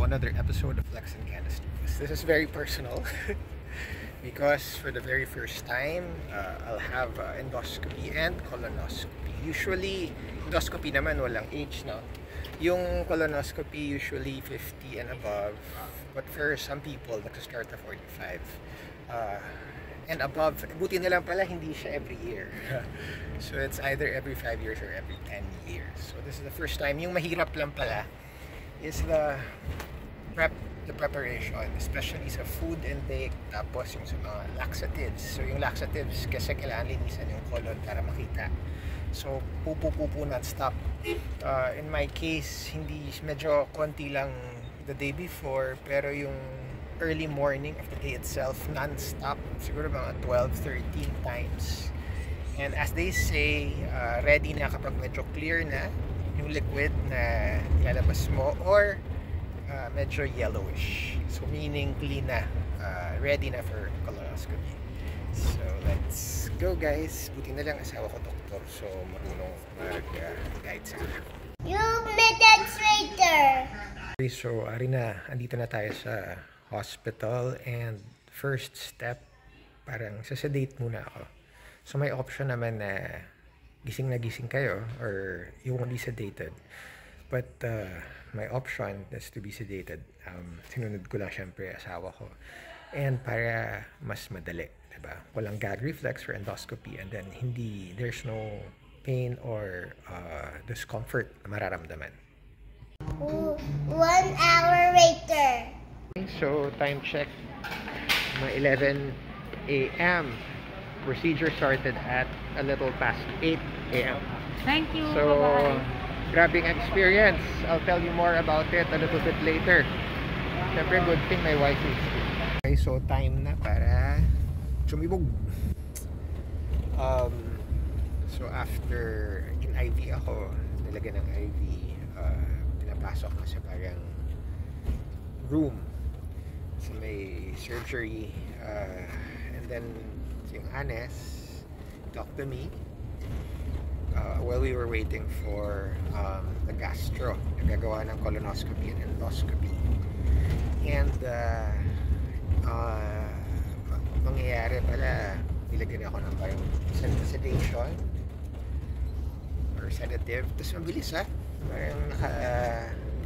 another episode of Lex and Candace Studios. This is very personal because for the very first time, I'll have endoscopy and colonoscopy. Usually, endoscopy naman walang age, no? Yung colonoscopy usually 50 and above, but for some people, nag-start na 45. And above, buti na lang pala hindi siya every year. So it's either every 5 years or every 10 years. So this is the first time. Yung mahirap lang pala is the preparation, especially sa food intake, tapos yung sa mga laxatives. So yung laxatives kasi kailangan linisan yung colon para makita. So pupo non-stop. In my case, hindi medyo konti lang the day before, pero yung early morning of the day itself, non-stop, siguro mga 12-13 times. And as they say, ready na kapag medyo clear na yung liquid na ilalabas mo, or medyo yellowish. So meaning clean na, ready na for colonoscopy. So let's go, guys. Buti na lang asawa ko doktor, so marunong mag-guide sa akin. Yung demonstrator! So ari na, andito na tayo sa hospital, and first step, parang sasedate muna ako. So may option naman na gising na gising kayo or you won't be sedated, but my option is to be sedated. Sinunod ko lang syempre asawa ko, and para mas madali, diba? Walang gag reflex for endoscopy, and then there's no pain or discomfort na mararamdaman. 1 hour later. So time check, mga 11 a.m. Procedure started at a little past 8 a.m. Thank you. So, Bye-bye. grabbing experience. I'll tell you more about it a little bit later. Siyempre, good thing my wife is here. Okay, so time na para sumibog. So after in-IV ako, nilagyan ng IV, pinapasok na sa parang room. So may surgery, and then yung Anes talked to me while we were waiting for the gastro, nagagawa ng colonoscopy and endoscopy. And mangyayari pala, nilagyan ako ng parang sedation or sedative. Tapos mabilis, parang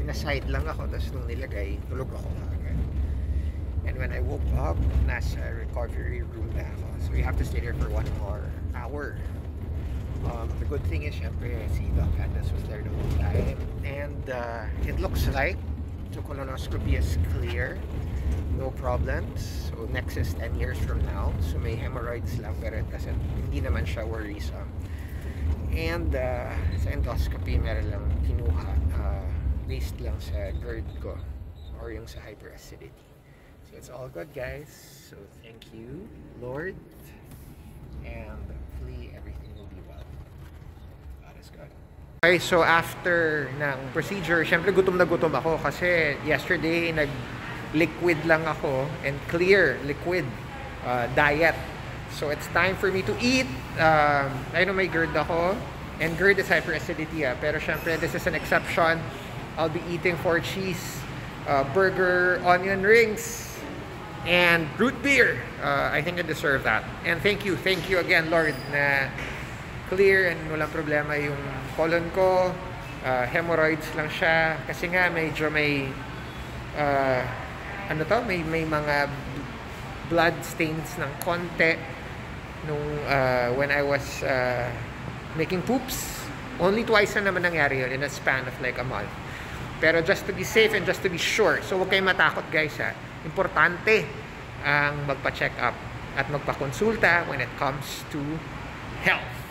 pinaside lang ako, tapos nung nilagay, tulog ako agad. And when I woke up, nasa recovery room na ako. So we have to stay there for 1 more hour. The good thing is, syempre, si Doc Candace was there the whole time. And it looks like the colonoscopy is clear. No problems. So next is 10 years from now. So may hemorrhoids lang, pero kasi hindi naman siya worrisome. And sa endoscopy, meron lang kinuha based lang sa GERD ko or yung sa hyperacidity. So it's all good, guys. So thank you, Lord, and hopefully everything will be well. God is good. Okay, so after ng procedure, syempre gutom na gutom ako kasi yesterday nag-liquid lang ako, and clear liquid diet. So it's time for me to eat. I know may GERD ako, and GERD is hyperacidity, pero syempre this is an exception. I'll be eating 4 cheese burger, onion rings, and root beer. I think I deserve that. And thank you again, Lord, na clear and walang problema yung colon ko. Hemorrhoids lang siya kasi nga medyo may may mga blood stains ng konti nung when I was making poops. Only twice na naman nangyari yun in a span of like a month. Pero just to be safe and just to be sure, so huwag kayong matakot, guys, importante ang magpa-check up at magpa-konsulta when it comes to health.